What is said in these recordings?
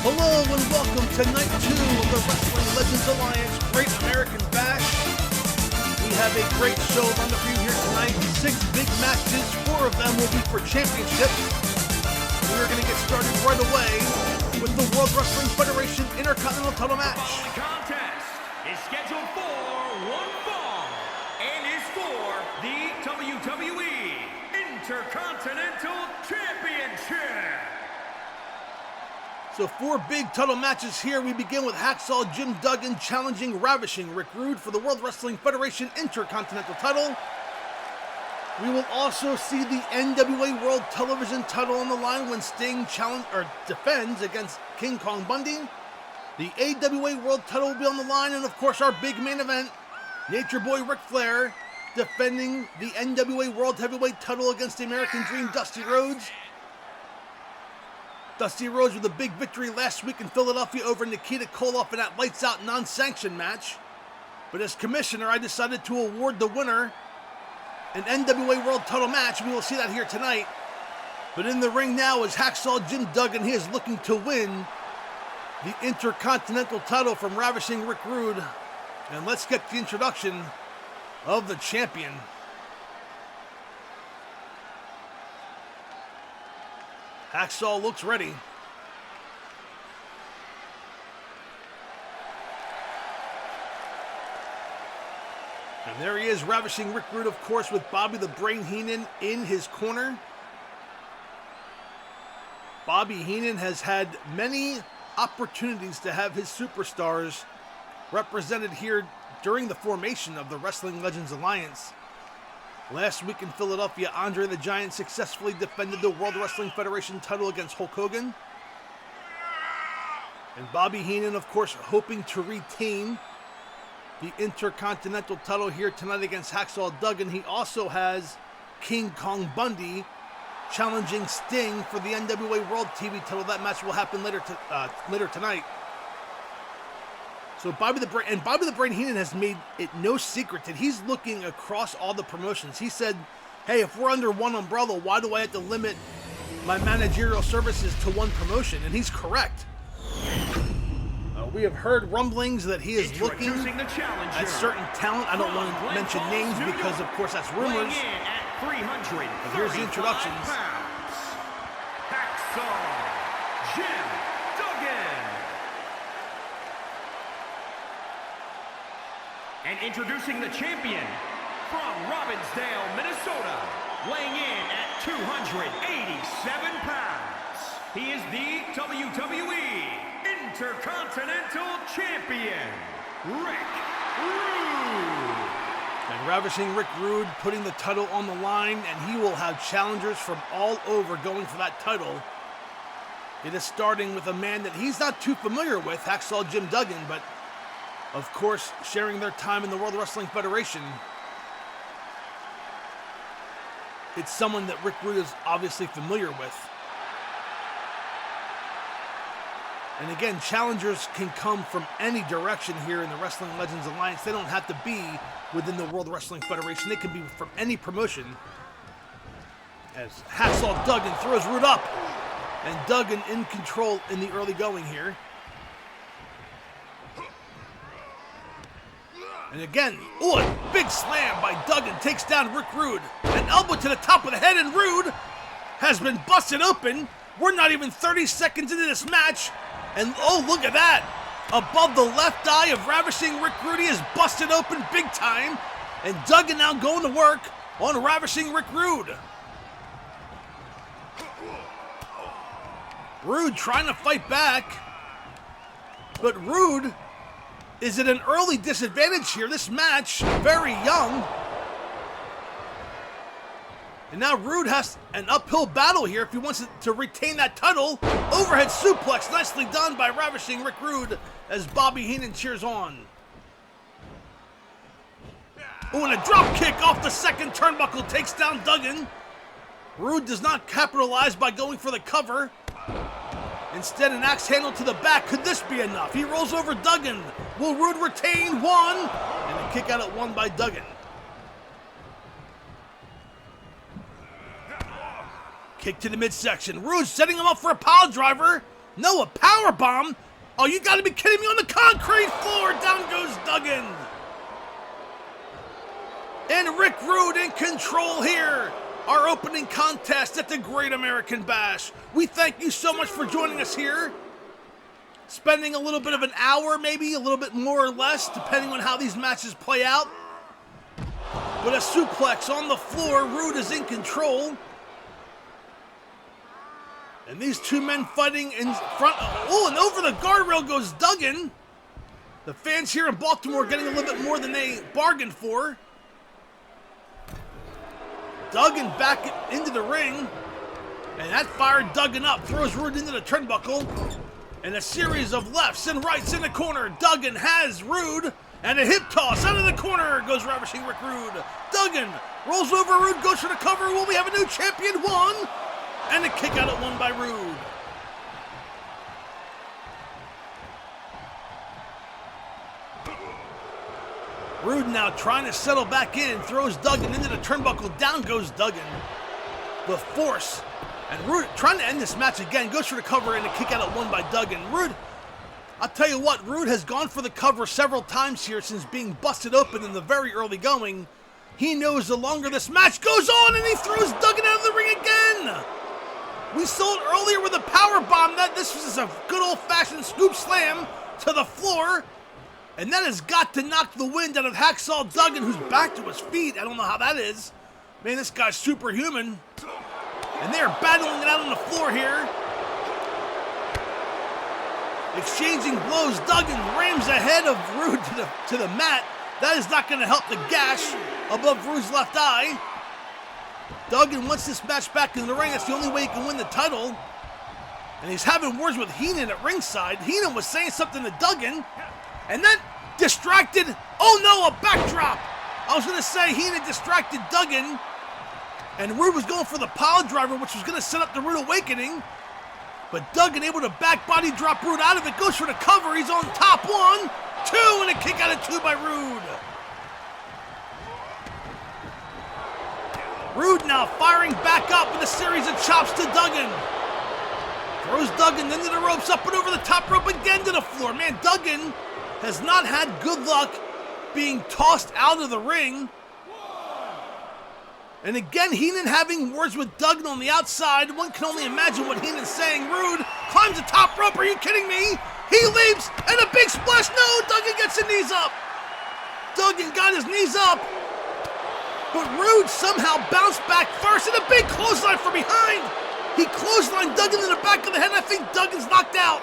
Hello and welcome to Night 2 of the Wrestling Legends Alliance Great American Bash. We have a great show lined up for you here tonight. 6 big matches, 4 of them will be for championships. We're going to get started right away with the World Wrestling Federation Intercontinental title match. The following contest is scheduled for one fall and is for the WWE Intercontinental Championship. So 4 big title matches here. We begin with Hacksaw Jim Duggan challenging Ravishing Rick Rude for the World Wrestling Federation Intercontinental title. We will also see the NWA World Television title on the line when Sting defends against King Kong Bundy. The AWA World title will be on the line, and of course our big main event, Nature Boy Ric Flair defending the NWA World Heavyweight title against the American Dream Dusty Rhodes. Dusty Rhodes with a big victory last week in Philadelphia over Nikita Koloff in that lights out non-sanctioned match. But as commissioner, I decided to award the winner an NWA World title match. We will see that here tonight. But in the ring now is Hacksaw Jim Duggan. He is looking to win the Intercontinental title from Ravishing Rick Rude. And let's get the introduction of the champion. Hacksaw looks ready. And there he is, Ravishing Rick Rude, of course, with Bobby the Brain Heenan in his corner. Bobby Heenan has had many opportunities to have his superstars represented here during the formation of the Wrestling Legends Alliance. Last week in Philadelphia, Andre the Giant successfully defended the World Wrestling Federation title against Hulk Hogan. And Bobby Heenan, of course, hoping to retain the Intercontinental title here tonight against Hacksaw Duggan. He also has King Kong Bundy challenging Sting for the NWA World TV title. That match will happen later tonight. So Bobby the Brain Heenan has made it no secret that he's looking across all the promotions. He said, hey, if we're under one umbrella, why do I have to limit my managerial services to one promotion? And he's correct. We have heard rumblings that he is looking at certain talent. I don't want to mention names because, of course, that's rumors. But here's the introductions. Hacksaw Jim Duggan. And introducing the champion from Robbinsdale, Minnesota, weighing in at 287 pounds. He is the WWE Intercontinental Champion, Rick Rude. And Ravishing Rick Rude putting the title on the line, and he will have challengers from all over going for that title. It is starting with a man that he's not too familiar with, Hacksaw Jim Duggan, but of course, sharing their time in the World Wrestling Federation. It's someone that Rick Rude is obviously familiar with. And again, challengers can come from any direction here in the Wrestling Legends Alliance. They don't have to be within the World Wrestling Federation. They can be from any promotion. As Hacksaw Duggan throws Rude up. And Duggan in control in the early going here. And again, a big slam by Duggan takes down Rick Rude. An elbow to the top of the head, and Rude has been busted open. We're not even 30 seconds into this match. And look at that. Above the left eye of Ravishing Rick Rude, he is busted open big time. And Duggan now going to work on Ravishing Rick Rude. Rude trying to fight back. But Rude is at an early disadvantage here. This match, very young. And now Rude has an uphill battle here if he wants to retain that title. Overhead suplex, nicely done by Ravishing Rick Rude as Bobby Heenan cheers on. And a drop kick off the second turnbuckle takes down Duggan. Rude does not capitalize by going for the cover. Instead, an axe handle to the back. Could this be enough? He rolls over Duggan. Will Rude retain? 1. And a kick out at 1 by Duggan. Kick to the midsection. Rude setting him up for a pile driver. No, a power bomb? Oh, you gotta be kidding me, on the concrete floor, down goes Duggan. And Rick Rude in control here. Our opening contest at the Great American Bash. We thank you so much for joining us here. Spending a little bit of an hour, maybe a little bit more or less, depending on how these matches play out. But a suplex on the floor, Rude is in control. And these two men fighting in front. Oh, and over the guardrail goes Duggan. The fans here in Baltimore getting a little bit more than they bargained for. Duggan back into the ring. And that fired Duggan up. Throws Rude into the turnbuckle. And a series of lefts and rights in the corner. Duggan has Rude. And a hip toss out of the corner goes Ravishing Rick Rude. Duggan rolls over Rude, goes for the cover. Will we have a new champion? One. And a kick out at one by Rude. Rude now trying to settle back in. Throws Duggan into the turnbuckle. Down goes Duggan. The force. And Rude trying to end this match again. Goes for the cover and a kick out at one by Duggan. Rude, I'll tell you what, Rude has gone for the cover several times here since being busted open in the very early going. He knows the longer this match goes on, and he throws Duggan out of the ring again. We saw it earlier with a power bomb. That this was a good old-fashioned scoop slam to the floor. And that has got to knock the wind out of Hacksaw Duggan, who's back to his feet. I don't know how that is. Man, this guy's superhuman. And they are battling it out on the floor here. Exchanging blows. Duggan rams ahead of Rude to the mat. That is not going to help the gash above Rude's left eye. Duggan wants this match back in the ring. That's the only way he can win the title. And he's having words with Heenan at ringside. Heenan was saying something to Duggan. And then distracted. Oh no, a backdrop. I was going to say Heenan distracted Duggan. And Rude was going for the pile driver, which was going to set up the Rude Awakening. But Duggan able to back body drop Rude out of it. Goes for the cover. He's on top. 1, 2, and a kick out of 2 by Rude. Rude now firing back up with a series of chops to Duggan. Throws Duggan into the ropes, up and over the top rope again to the floor. Man, Duggan has not had good luck being tossed out of the ring. And again, Heenan having words with Duggan on the outside. One can only imagine what Heenan's saying. Rude climbs the top rope. Are you kidding me? He leaps, and a big splash. No, Duggan gets his knees up. Duggan got his knees up. But Rude somehow bounced back first, and a big clothesline from behind. He clotheslined Duggan in the back of the head, and I think Duggan's knocked out.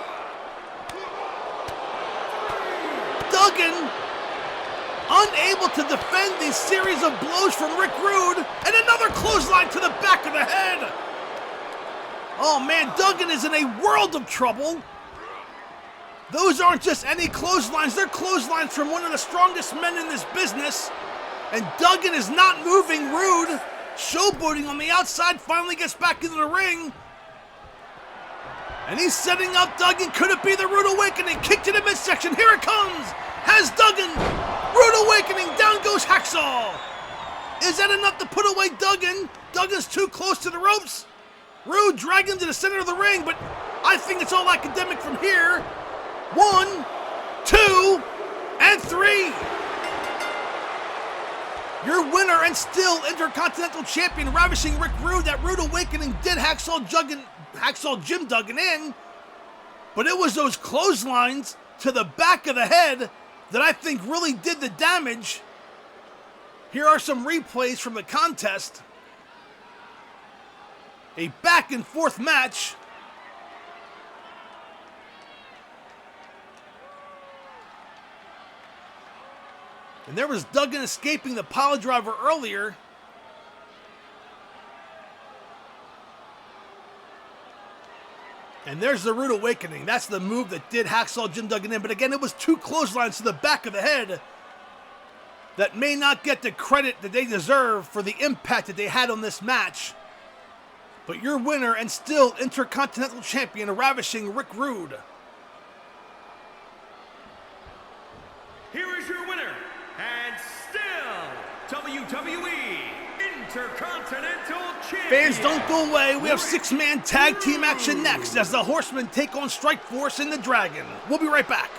Duggan unable to defend these series of blows from Rick Rude, and another clothesline to the back of the head. Oh man, Duggan is in a world of trouble. Those aren't just any clotheslines, they're clotheslines from one of the strongest men in this business. And Duggan is not moving. Rude, showboating on the outside, finally gets back into the ring. And he's setting up Duggan. Could it be the Rude Awakening? Kick to the midsection. Here it comes. Has Duggan. Rude Awakening. Down goes Hacksaw. Is that enough to put away Duggan? Duggan's too close to the ropes. Rude dragged him to the center of the ring, but I think it's all academic from here. 1, 2, and 3. Your winner and still Intercontinental Champion, Ravishing Rick Rude. That Rude Awakening did Hacksaw Jim Duggan in, but it was those clotheslines to the back of the head that I think really did the damage. Here are some replays from the contest. A back and forth match. And there was Duggan escaping the pile driver earlier. And there's the Rude Awakening. That's the move that did Hacksaw Jim Duggan in. But again, it was 2 clotheslines to the back of the head that may not get the credit that they deserve for the impact that they had on this match. But your winner and still Intercontinental Champion, Ravishing Rick Rude. Here is your winner, and still WWE Intercontinental champion. Fans, don't go away. We have six-man tag team action next as the Horsemen take on Strikeforce and the Dragon. We'll be right back.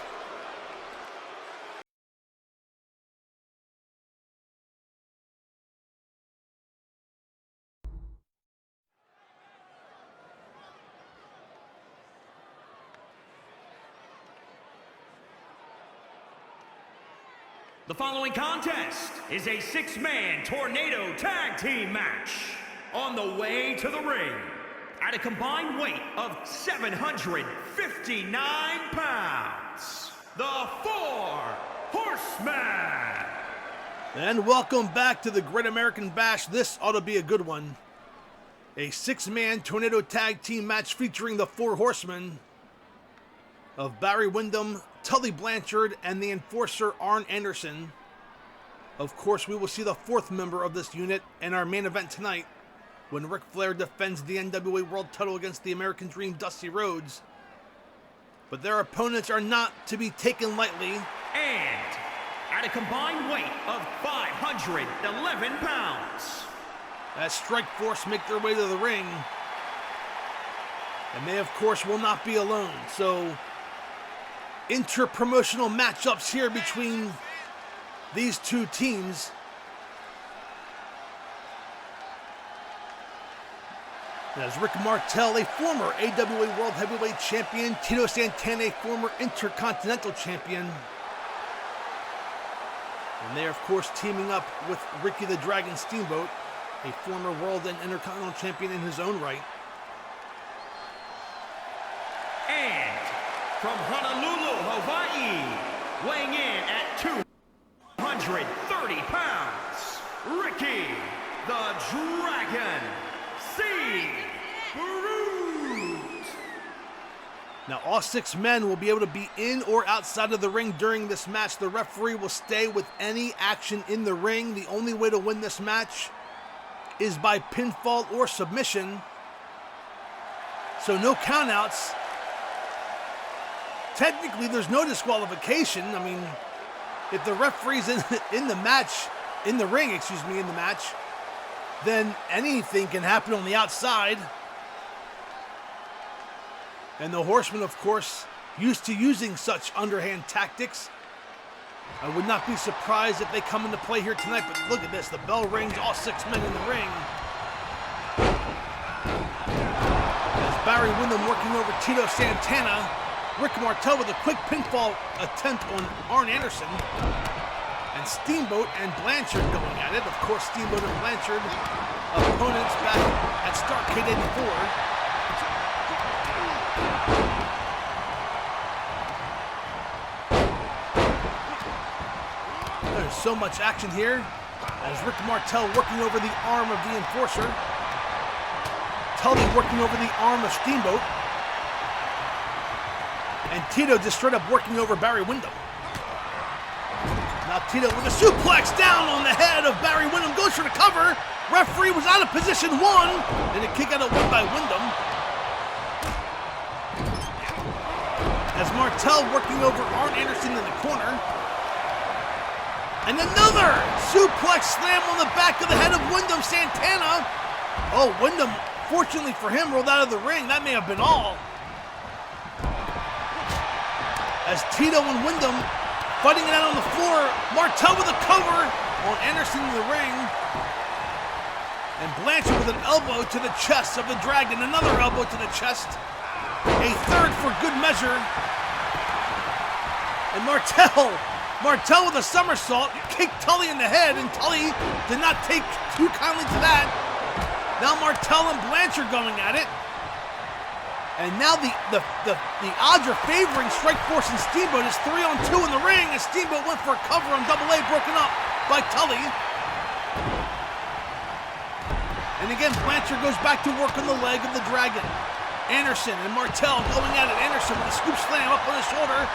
The following contest is a six-man tornado tag team match. On the way to the ring, at a combined weight of 759 pounds, the Four Horsemen. And welcome back to the Great American Bash. This ought to be a good one. A six-man tornado tag team match featuring the Four Horsemen of Barry Windham, Tully Blanchard, and the Enforcer Arn Anderson. Of course, we will see the fourth member of this unit in our main event tonight when Ric Flair defends the NWA World title against the American Dream Dusty Rhodes. But their opponents are not to be taken lightly. And at a combined weight of 511 pounds, As Strikeforce make their way to the ring. And they, of course, will not be alone. So, inter-promotional matchups here between these two teams. As Rick Martel, a former AWA World Heavyweight Champion, Tito Santana, a former Intercontinental Champion. And they are, of course, teaming up with Ricky the Dragon Steamboat, a former World and Intercontinental Champion in his own right. and from Honolulu, Hawaii, weighing in at 230 pounds, Ricky the Dragon Steamboat. Now, all six men will be able to be in or outside of the ring during this match. The referee will stay with any action in the ring. The only way to win this match is by pinfall or submission. So no countouts. Technically, there's no disqualification. I mean, if the referee's in the match, in the ring, then anything can happen on the outside. And the Horsemen, of course, used to using such underhand tactics. I would not be surprised if they come into play here tonight, but look at this. The bell rings, all six men in the ring. As Barry Windham working over Tito Santana, Rick Martel with a quick pinfall attempt on Arn Anderson, and Steamboat and Blanchard going at it. Of course, Steamboat and Blanchard, opponents back at Starrcade 84. There's so much action here as Rick Martel working over the arm of the Enforcer, Tully working over the arm of Steamboat, and Tito just straight up working over Barry Windham. Now Tito with a suplex down on the head of Barry Windham, goes for the cover. Referee was out of position one, and a kick out of one by Windham. As Martel working over Arn Anderson in the corner. And another suplex slam on the back of the head of Windham Santana. Oh, Windham, fortunately for him, rolled out of the ring. That may have been all. As Tito and Windham fighting it out on the floor. Martel with a cover on Anderson in the ring. And Blanchard with an elbow to the chest of the Dragon. Another elbow to the chest. A third for good measure. And Martel with a somersault, kicked Tully in the head, and Tully did not take too kindly to that. Now Martel and Blanchard going at it. And now the odds are favoring Strikeforce and Steamboat. It's 3-on-2 in the ring, and Steamboat went for a cover on Double A, broken up by Tully. And again, Blanchard goes back to work on the leg of the Dragon. Anderson and Martel going at it. Anderson with a scoop slam up on his shoulder,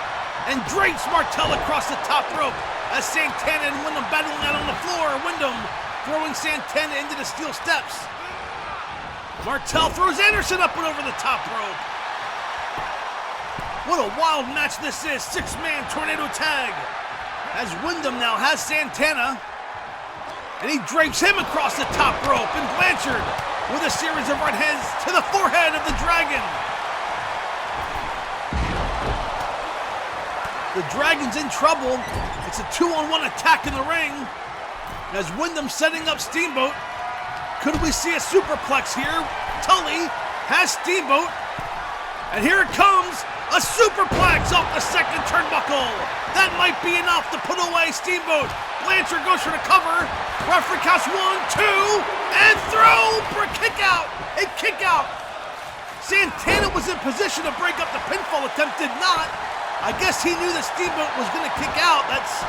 and drapes Martel across the top rope as Santana and Windham battling out on the floor. Windham throwing Santana into the steel steps. Martel throws Anderson up and over the top rope. What a wild match this is. Six-man tornado tag. As Windham now has Santana, and he drapes him across the top rope. And Blanchard with a series of right hands to the forehead of the Dragon. The Dragon's in trouble. It's a 2-on-1 attack in the ring. As Wyndham setting up Steamboat. Could we see a superplex here? Tully has Steamboat. And here it comes. A superplex off the second turnbuckle. That might be enough to put away Steamboat. Blanchard goes for the cover. Referee counts 1, 2, and throw for a kick out. A kick out. Santana was in position to break up the pinfall attempt, did not. I guess he knew that Steamboat was going to kick out. That's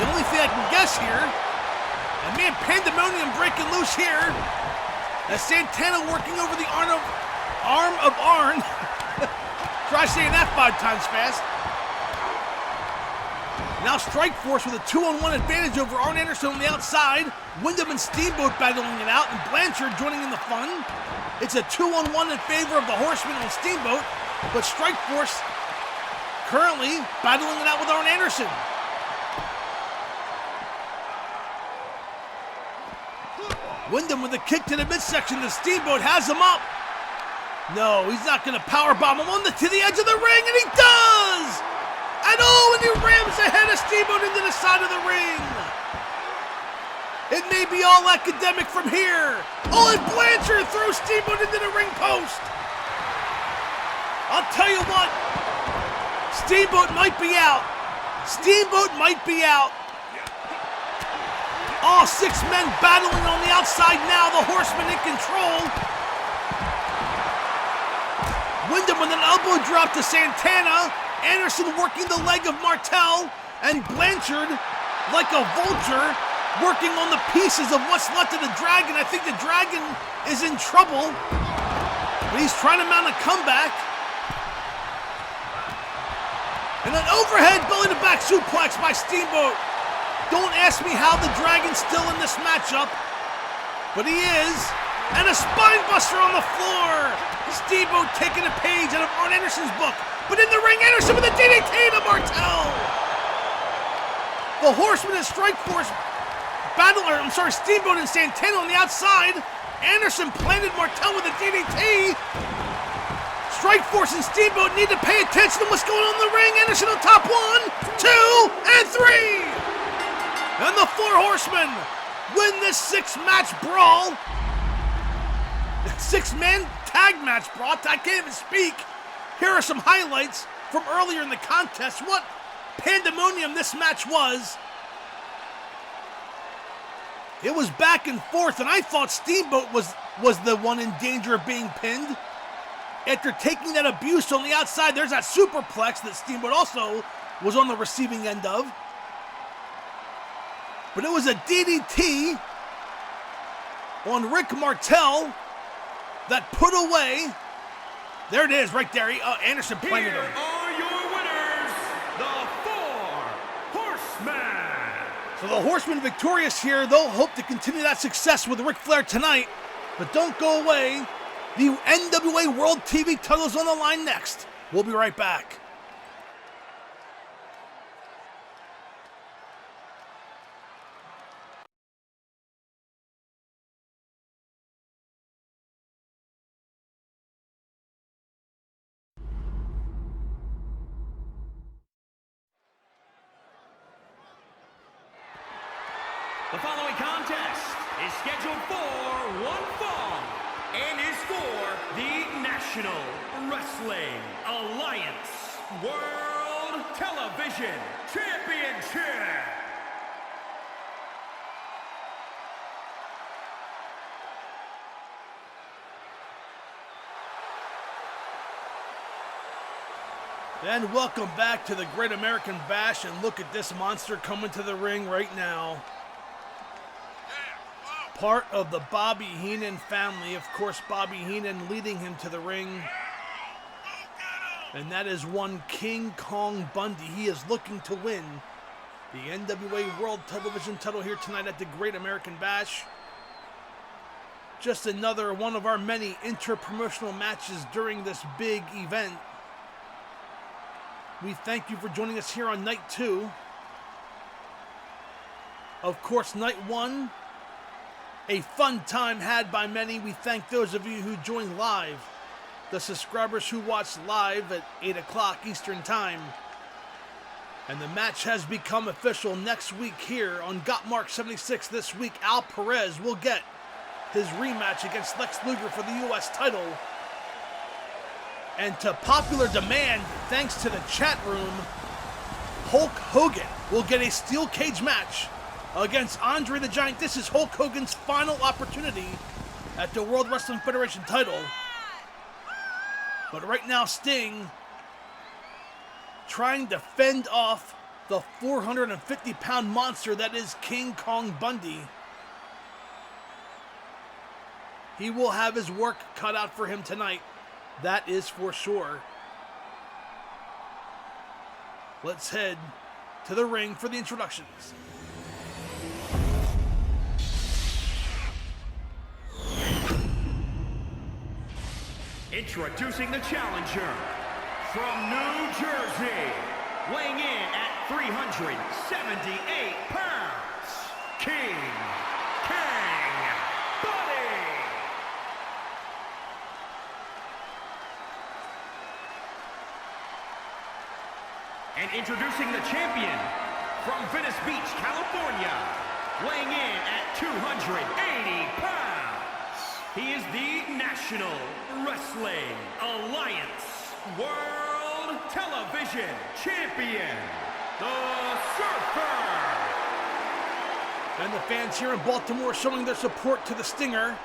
the only thing I can guess here. And man, pandemonium breaking loose here. As Santana working over the arm of Arn. Try saying that 5 times fast. Now Strikeforce with a 2-on-1 advantage over Arn Anderson on the outside. Wyndham and Steamboat battling it out, and Blanchard joining in the fun. It's a 2-on-1 in favor of the Horseman on Steamboat, but Strikeforce currently battling it out with Arn Anderson. Wyndham with a kick to the midsection. The Steamboat has him up. No, he's not going to powerbomb him to the edge of the ring, and he does! And and he rams ahead of Steamboat into the side of the ring. It may be all academic from here. Oh, and Blanchard throws Steamboat into the ring post. I'll tell you what, Steamboat might be out. Steamboat might be out. All 6 men battling on the outside now. The Horsemen in control. Wyndham with an elbow drop to Santana. Anderson working the leg of Martel. And Blanchard, like a vulture, working on the pieces of what's left of the Dragon. I think the Dragon is in trouble. But he's trying to mount a comeback. And an overhead belly-to-back suplex by Steamboat. Don't ask me how the Dragon's still in this matchup, but he is. And a spine buster on the floor. Steamboat taking a page out of Arn Anderson's book. But in the ring, Anderson with a DDT to Martel. The Horseman and Strikeforce Steamboat and Santana on the outside. Anderson planted Martel with a DDT. Strikeforce and Steamboat need to pay attention to what's going on in the ring. Anderson on top, 1, 2, and 3. And the 4 Horsemen win this 6-match brawl. 6-man tag match brawl. I can't even speak. Here are some highlights from earlier in the contest. What pandemonium this match was. It was back and forth, and I thought Steamboat was the one in danger of being pinned. After taking that abuse on the outside, there's that superplex that Steamboat also was on the receiving end of. But it was a DDT on Rick Martel that put away. There it is, right there. Anderson planted him. Here are your winners, the 4 Horsemen. So the Horsemen victorious here. They'll hope to continue that success with Ric Flair tonight. But don't go away. The NWA World TV title's on the line next. We'll be right back. The following contest is scheduled for one fall and is for the National Wrestling Alliance World Television Championship. And welcome back to the Great American Bash, and look at this monster coming to the ring right now. Part of the Bobby Heenan family. Of course, Bobby Heenan leading him to the ring. And that is one King Kong Bundy. He is looking to win the NWA World Television title here tonight at the Great American Bash. Just another one of our many inter-promotional matches during this big event. We thank you for joining us here on night 2. Of course, night 1 A fun time had by many. We thank those of you who joined live, the subscribers who watched live at 8 o'clock Eastern Time. And the match has become official next week here on Gotmark76. This week, Al Perez will get his rematch against Lex Luger for the U.S. title. And to popular demand, thanks to the chat room, Hulk Hogan will get a steel cage match against Andre the Giant. This is Hulk Hogan's final opportunity at the World Wrestling Federation title. But right now, Sting trying to fend off the 450-pound monster that is King Kong Bundy. He will have his work cut out for him tonight. That is for sure. Let's head to the ring for the introductions. Introducing the challenger from New Jersey, weighing in at 378 pounds, King Bundy. And introducing the champion from Venice Beach, California, weighing in at 280 pounds. He is the National Wrestling Alliance World Television Champion, the Surfer. And the fans here in Baltimore showing their support to the Stinger.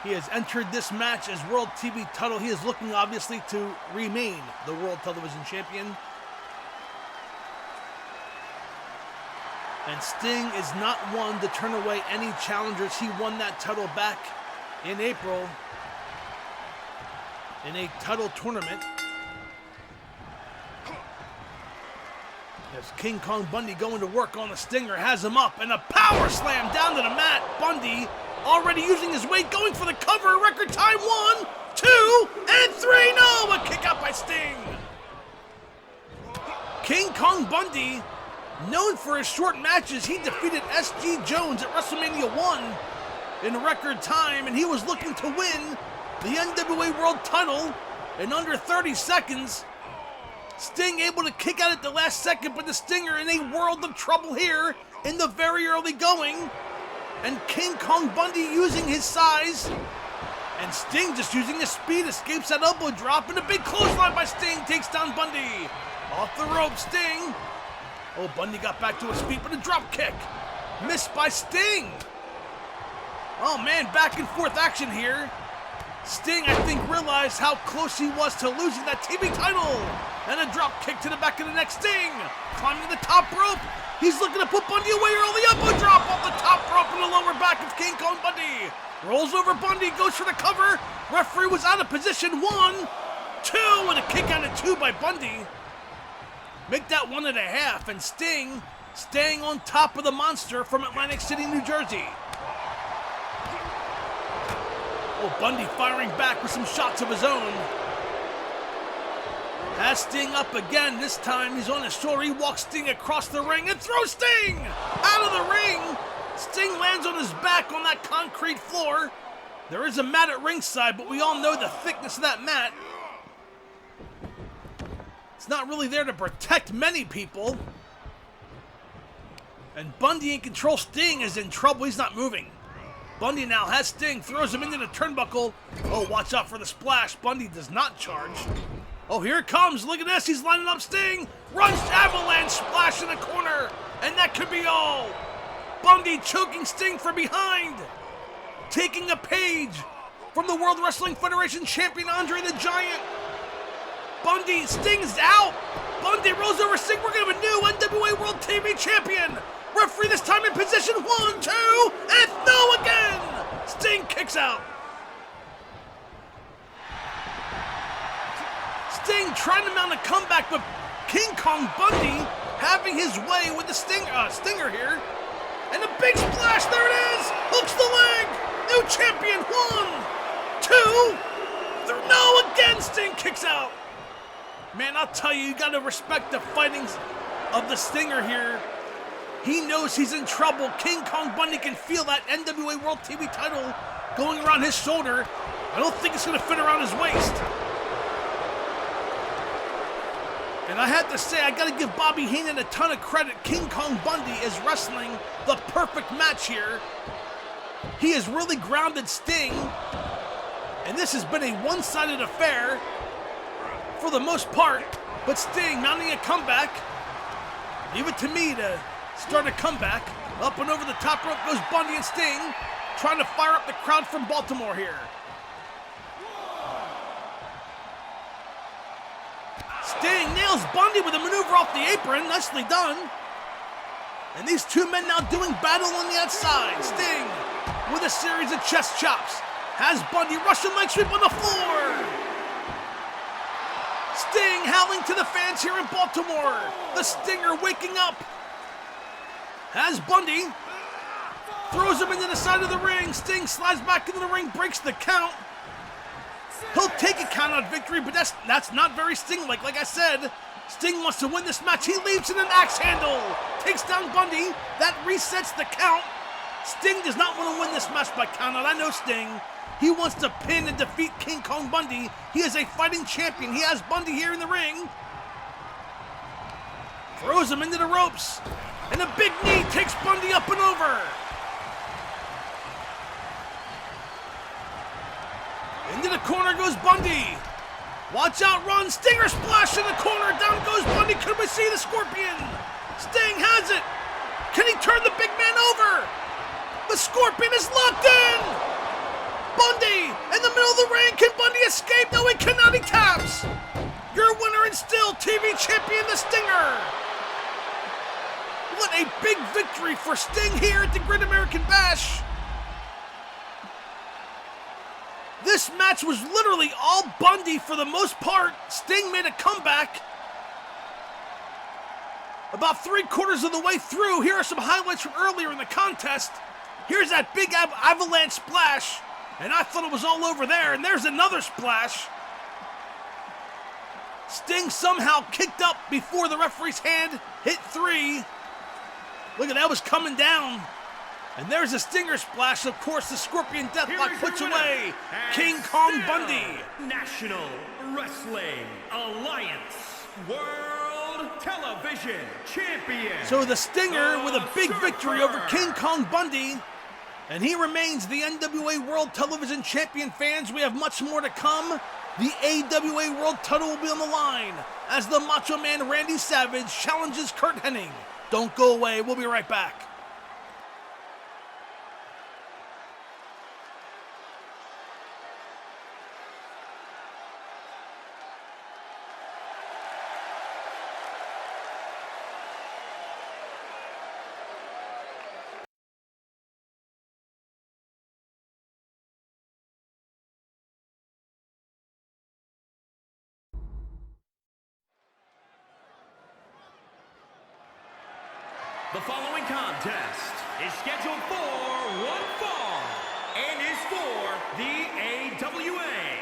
He has entered this match as World TV title. He is looking, obviously, to remain the World Television Champion. And Sting is not one to turn away any challengers. He won that title back in April in a title tournament. As King Kong Bundy going to work on the Stinger, has him up, and a power slam down to the mat. Bundy already using his weight, going for the cover. Record time, 1, 2, and 3. No, a kick out by Sting. King Kong Bundy, known for his short matches, he defeated S.G. Jones at WrestleMania 1 in record time, and he was looking to win the NWA World title in under 30 seconds. Sting able to kick out at the last second, but the Stinger in a world of trouble here in the very early going. And King Kong Bundy using his size, and Sting just using his speed, escapes that elbow drop, and a big clothesline by Sting takes down Bundy. Off the rope, Sting. Oh, Bundy got back to his feet, but a drop kick. Missed by Sting. Oh man, back and forth action here. Sting, I think, realized how close he was to losing that TV title. And a drop kick to the back of the neck. Sting climbing the top rope. He's looking to put Bundy away early. Elbow drop off the top rope in the lower back of King Kong Bundy. Rolls over Bundy, goes for the cover. Referee was out of position. 1, 2, and a kick out at 2 by Bundy. Make that 1.5, and Sting staying on top of the monster from Atlantic City, New Jersey. Oh, Bundy firing back with some shots of his own. Has Sting up again. This time he's on his shoulder. He walks Sting across the ring and throws Sting out of the ring. Sting lands on his back on that concrete floor. There is a mat at ringside, but we all know the thickness of that mat. It's not really there to protect many people. And Bundy in control. Sting is in trouble. He's not moving. Bundy now has Sting, throws him into the turnbuckle. Oh, watch out for the splash. Bundy does not charge. Oh, here it comes. Look at this. He's lining up Sting. Runs avalanche splash in the corner. And that could be all. Bundy choking Sting from behind. Taking a page from the World Wrestling Federation champion Andre the Giant. Bundy, Sting's out. Bundy rolls over Sting. We're going to have a new NWA World TV champion. Referee this time in position. 1, 2, and no again. Sting kicks out. Sting trying to mount a comeback, but King Kong Bundy having his way with the Stinger here. And a big splash. There it is. Hooks the leg. New champion. 1, 2, 3. No again. Sting kicks out. Man, I'll tell you, you got to respect the fightings of the Stinger here. He knows he's in trouble. King Kong Bundy can feel that NWA World TV title going around his shoulder. I don't think it's going to fit around his waist. And I have to say, I got to give Bobby Heenan a ton of credit. King Kong Bundy is wrestling the perfect match here. He has really grounded Sting. And this has been a one-sided affair for the most part. But Sting mounting a comeback. Leave it to me to start a comeback. Up and over the top rope goes Bundy and Sting, trying to fire up the crowd from Baltimore here. Sting nails Bundy with a maneuver off the apron. Nicely done. And these two men now doing battle on the outside. Sting with a series of chest chops. Has Bundy Russian leg sweep on the floor. Sting howling to the fans here in Baltimore. The Stinger waking up. Has Bundy. Throws him into the side of the ring. Sting slides back into the ring, breaks the count. He'll take a count-out victory, but that's not very Sting-like. Like I said, Sting wants to win this match. He leaps in an axe handle. Takes down Bundy. That resets the count. Sting does not want to win this match by count-out. I know Sting. He wants to pin and defeat King Kong Bundy. He is a fighting champion. He has Bundy here in the ring. Throws him into the ropes. And a big knee takes Bundy up and over. Into the corner goes Bundy. Watch out, run. Stinger splash in the corner. Down goes Bundy. Could we see the Scorpion? Sting has it. Can he turn the big man over? The Scorpion is locked in. Bundy in the middle of the ring. Can Bundy escape? No, he cannot. He taps. Your winner and still TV champion, the Stinger. What a big victory for Sting here at the Great American Bash. This match was literally all Bundy for the most part. Sting made a comeback. About 3/4 of the way through, here are some highlights from earlier in the contest. Here's that big avalanche splash, and I thought it was all over there, and there's another splash. Sting somehow kicked up before the referee's hand hit 3. Look at that, was coming down. And there's a Stinger splash. Of course, the Scorpion Deathlock puts away King Kong Bundy. National Wrestling Alliance World Television Champion. So the Stinger with a big victory over King Kong Bundy. And he remains the NWA World Television Champion. Fans, we have much more to come. The AWA World title will be on the line as the Macho Man Randy Savage challenges Curt Hennig. Don't go away. We'll be right back. The following contest is scheduled for one fall and is for the AWA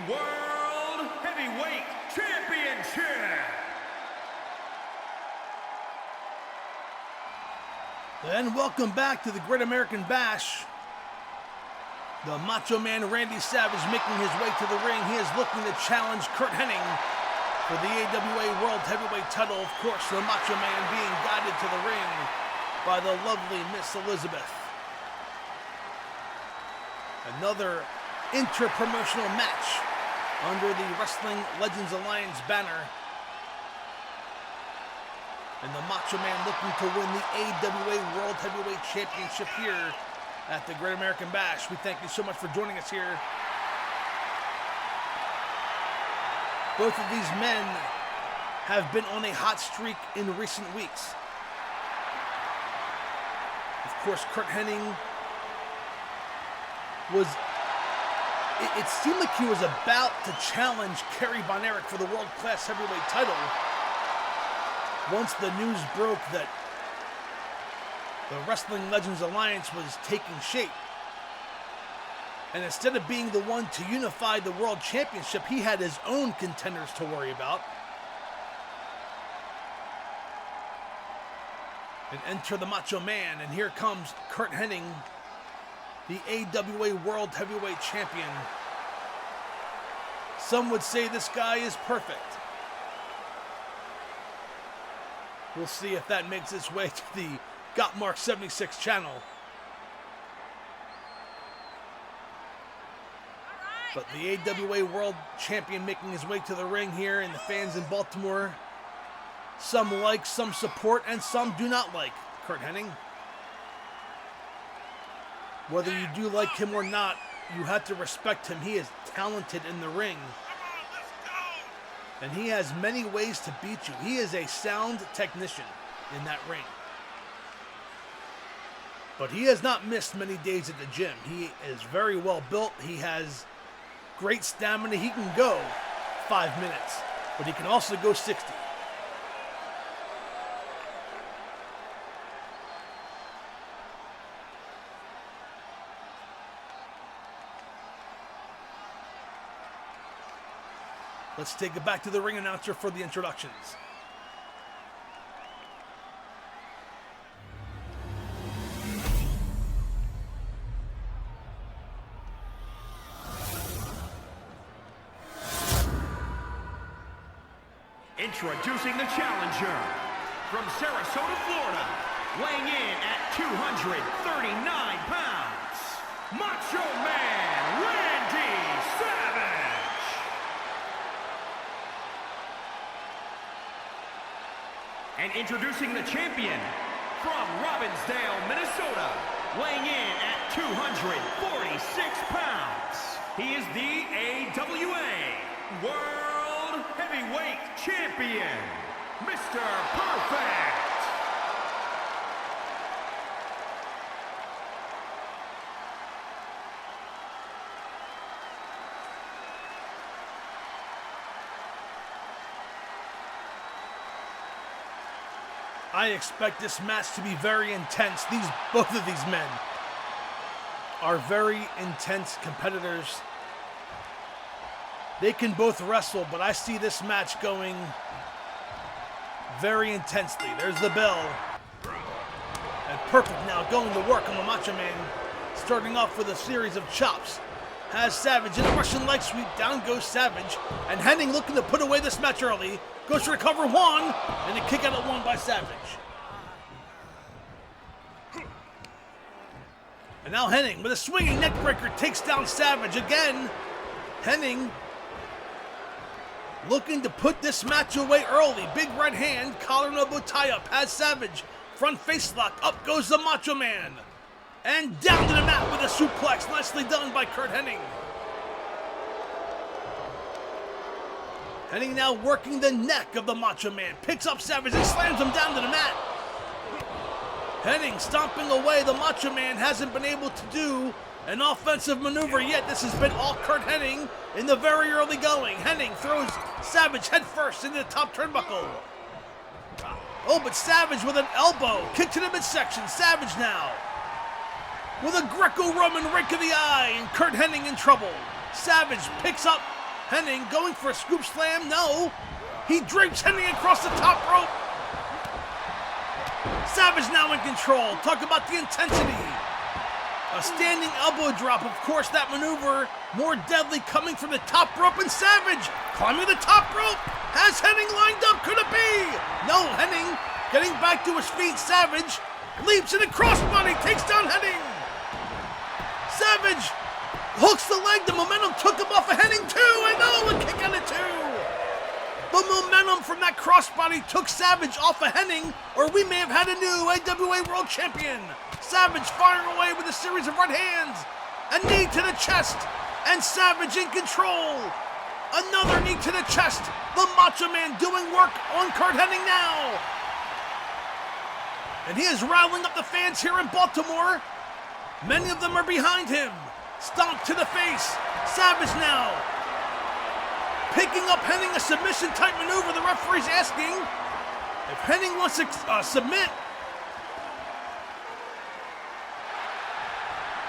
World Heavyweight Championship. And welcome back to the Great American Bash. The Macho Man Randy Savage making his way to the ring. He is looking to challenge Curt Hennig for the AWA World Heavyweight title. Of course, the Macho Man being guided to the ring by the lovely Miss Elizabeth. Another inter-promotional match under the Wrestling Legends Alliance banner. And the Macho Man looking to win the AWA World Heavyweight Championship here at the Great American Bash. We thank you so much for joining us here. Both of these men have been on a hot streak in recent weeks. Of course, Curt Hennig was... It seemed like he was about to challenge Kerry Von Erich for the World Class Heavyweight title once the news broke that the Wrestling Legends Alliance was taking shape. And instead of being the one to unify the World Championship, he had his own contenders to worry about. And enter the Macho Man, and here comes Curt Hennig, the AWA World Heavyweight Champion. Some would say this guy is perfect. We'll see if that makes its way to the Gotmark76 channel. But the AWA World Champion making his way to the ring here, and the fans in Baltimore, some like, some support, and some do not like Curt Hennig. Whether you do like him or not, you have to respect him. He is talented in the ring. And he has many ways to beat you. He is a sound technician in that ring. But he has not missed many days at the gym. He is very well built. He has great stamina. He can go 5 minutes, but he can also go 60. Let's take it back to the ring announcer for the introductions. Introducing the challenger from Sarasota, Florida, weighing in at 239 pounds, Macho Man Randy Savage. And introducing the champion from Robbinsdale, Minnesota, weighing in at 246 pounds. He is the AWA World Heavyweight Champion, Mr. Perfect. I expect this match to be very intense. Both of these men are very intense competitors. They can both wrestle, but I see this match going very intensely. There's the bell. And Perfect now going to work on the Macho Man, starting off with a series of chops. Has Savage in a Russian leg sweep. Down goes Savage. And Hennig looking to put away this match early. Goes for a cover one. And a kick out at one by Savage. And now Hennig with a swinging neck breaker takes down Savage again. Hennig looking to put this match away early. Big right hand, collar and elbow tie up. Has Savage. Front face lock. Up goes the Macho Man. And down to the mat with a suplex. Nicely done by Curt Hennig. Hennig now working the neck of the Macho Man. Picks up Savage and slams him down to the mat. Hennig stomping away. The Macho Man hasn't been able to do an offensive maneuver yet. This has been all Curt Hennig in the very early going. Hennig throws Savage head first into the top turnbuckle. Oh, but Savage with an elbow. Kick to the midsection. Savage now with a Greco-Roman rake of the eye, and Curt Hennig in trouble. Savage picks up Hennig, going for a scoop slam. No, he drapes Hennig across the top rope. Savage now in control. Talk about the intensity. A standing elbow drop, of course, that maneuver more deadly coming from the top rope, and Savage climbing the top rope. Has Hennig lined up? Could it be? No, Hennig getting back to his feet. Savage leaps in a crossbody, takes down Hennig. Savage hooks the leg. The momentum took him off of Hennig too, and oh, a kick out of two. The momentum from that crossbody took Savage off of Hennig, or we may have had a new AWA World Champion. Savage firing away with a series of right hands. A knee to the chest, and Savage in control. Another knee to the chest. The Macho Man doing work on Curt Hennig now. And he is riling up the fans here in Baltimore. Many of them are behind him. Stomp to the face. Savage now picking up Hennig, a submission type maneuver. The referee's asking if Hennig wants to submit.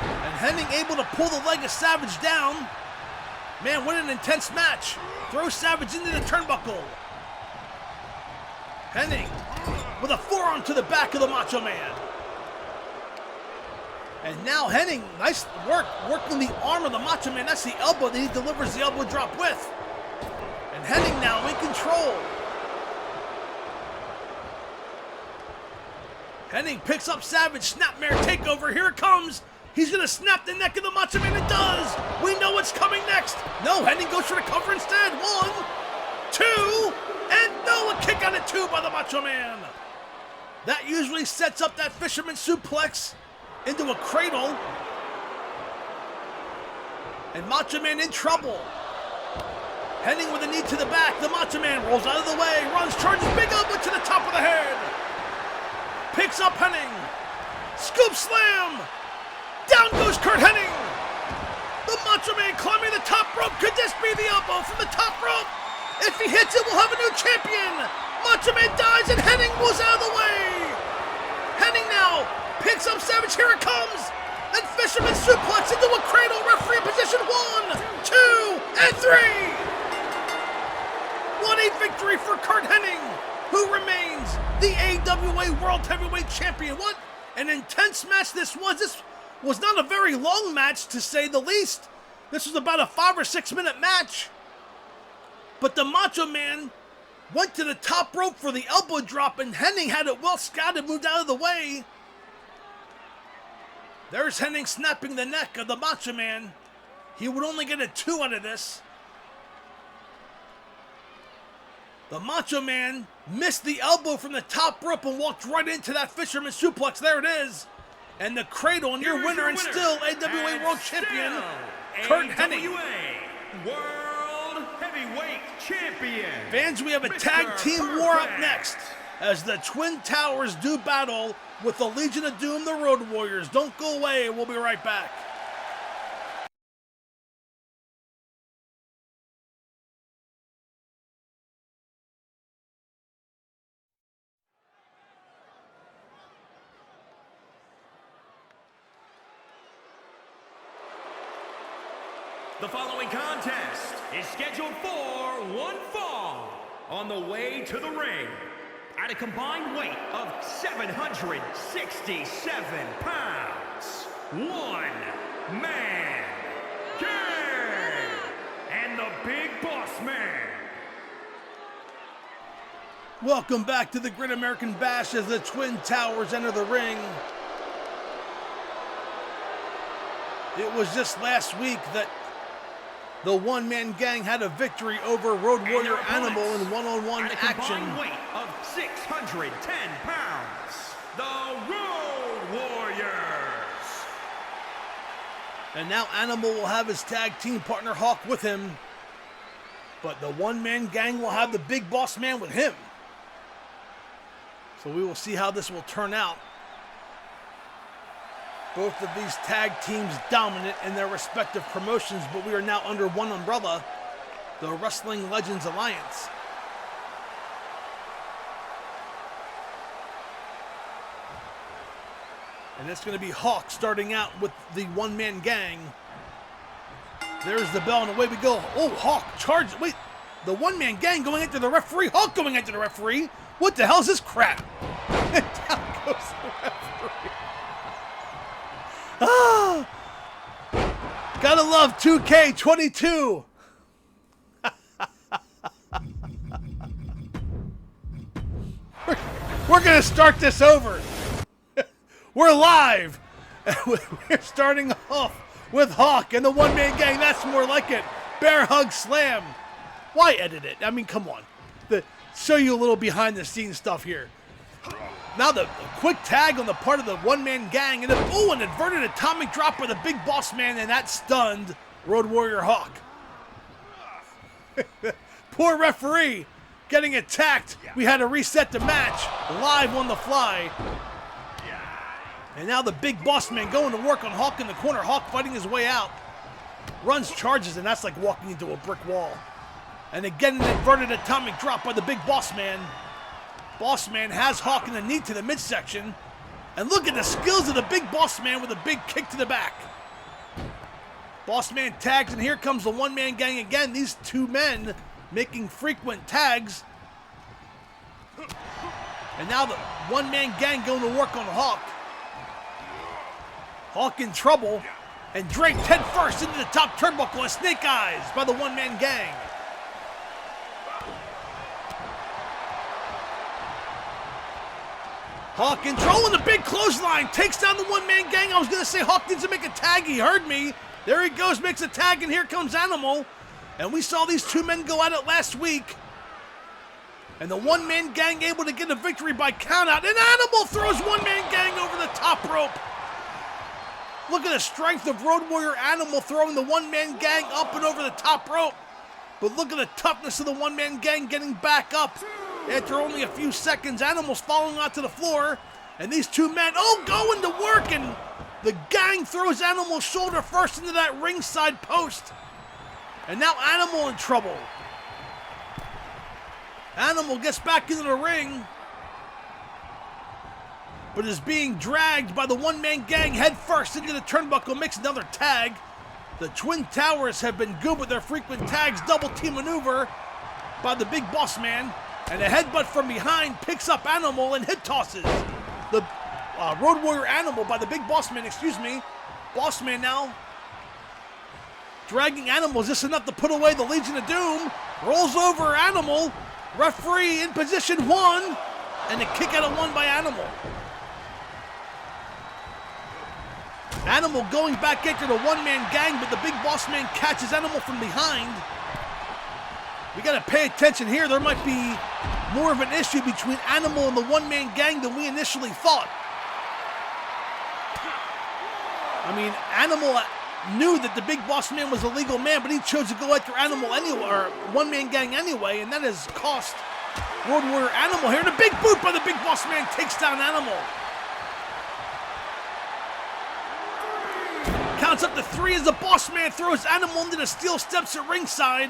And Hennig able to pull the leg of Savage down. Man, what an intense match. Throws Savage into the turnbuckle. Hennig with a forearm to the back of the Macho Man. And now Hennig, nice work, working the arm of the Macho Man. That's the elbow that he delivers the elbow drop with. And Hennig now in control. Hennig picks up Savage, snapmare takeover, here it comes. He's gonna snap the neck of the Macho Man, it does. We know what's coming next. No, Hennig goes for the cover instead. 1, 2, and no, a kick out at 2 by the Macho Man. That usually sets up that fisherman suplex into a cradle. And Macho Man in trouble. Hennig with a knee to the back. The Macho Man rolls out of the way, runs, charges, big elbow to the top of the head. Picks up Hennig. Scoop slam. Down goes Curt Hennig. The Macho Man climbing the top rope. Could this be the elbow from the top rope? If he hits it, we'll have a new champion. Macho Man dies and Hennig moves out of the way. Hennig now picks up Savage. Here it comes. And fisherman suplex into a cradle. Referee in position. 1, 2, and 3. What a victory for Curt Hennig, who remains the AWA World Heavyweight Champion. What an intense match this was. This was not a very long match, to say the least. This was about a 5 or 6 minute match. But the Macho Man went to the top rope for the elbow drop, and Hennig had it well scouted, moved out of the way. There's Hennig snapping the neck of the Macho Man. He would only get a 2 out of this. The Macho Man missed the elbow from the top rope and walked right into that fisherman suplex. There it is. And the cradle, and your winner and still AWA World Champion, Curt Hennig. World Heavyweight Champion. Fans, we have a tag team war up next as the Twin Towers do battle with the Legion of Doom, the Road Warriors. Don't go away. We'll be right back. The following contest is scheduled for one fall on the way to the ring at a combined weight of 767 pounds. One man gang and the Big Boss Man. Welcome back to the Great American Bash as the Twin Towers enter the ring. It was just last week that the one-man gang had a victory over Road Warrior Animal in one-on-one action. At a weight of 610 pounds, the Road Warriors. And now Animal will have his tag team partner Hawk with him. But the one-man gang will have the Big Boss Man with him. So we will see how this will turn out. Both of these tag teams dominant in their respective promotions, but we are now under one umbrella, the Wrestling Legends Alliance. And it's going to be Hawk starting out with the one-man gang. There's the bell and away we go. Oh, Hawk charges. Wait, the one-man gang going after the referee. Hawk going after the referee. What the hell is this crap? And down goes the referee. Ah! Gotta love 2K22. We're gonna start this over. We're live. We're starting off with Hawk and the one-man gang. That's more like it. Bear hug slam. Why edit it? I mean, come on. Show you a little behind-the-scenes stuff here. Now the quick tag on the part of the one-man gang, and then, oh, an inverted atomic drop by the Big Boss Man, and that stunned Road Warrior Hawk. Poor referee getting attacked. We had to reset the match live on the fly. And now the Big Boss Man going to work on Hawk in the corner. Hawk fighting his way out. Runs, charges, and that's like walking into a brick wall. And again, an inverted atomic drop by the Big Boss Man. Boss Man has Hawk in the knee to the midsection. And look at the skills of the Big Boss Man with a big kick to the back. Boss Man tags, and here comes the one-man gang again. These two men making frequent tags. And now the one-man gang going to work on Hawk. Hawk in trouble. And draped head first into the top turnbuckle and snake eyes by the one-man gang. Hawk controlling the big clothesline, takes down the one-man gang. I was going to say Hawk needs to make a tag. He heard me. There he goes, makes a tag, and here comes Animal. And we saw these two men go at it last week. And the one-man gang able to get a victory by countout. And Animal throws one-man gang over the top rope. Look at the strength of Road Warrior Animal throwing the one-man gang up and over the top rope. But look at the toughness of the one-man gang getting back up. After only a few seconds, Animal's falling onto the floor. And these two men, going to work. And the gang throws Animal's shoulder first into that ringside post. And now Animal in trouble. Animal gets back into the ring, but is being dragged by the one-man gang head first into the turnbuckle, makes another tag. The Twin Towers have been good with their frequent tags, double team maneuver by the Big Boss Man, and a headbutt from behind picks up Animal and hip tosses. The Road Warrior Animal by the Big Boss Man, Boss Man now dragging Animal. Is this enough to put away the Legion of Doom? Rolls over Animal. Referee in position 1, and a kick out of 1 by Animal. Animal going back into the one-man gang, but the Big Boss Man catches Animal from behind. We gotta pay attention here. There might be more of an issue between Animal and the one-man gang than we initially thought. I mean, Animal knew that the Big Boss Man was a legal man, but he chose to go after Animal anyway, or one-man gang anyway, and that has cost Road Warrior Animal here. And a big boot by the Big Boss Man takes down Animal. Counts up to 3 as the Boss Man throws Animal into the steel steps at ringside.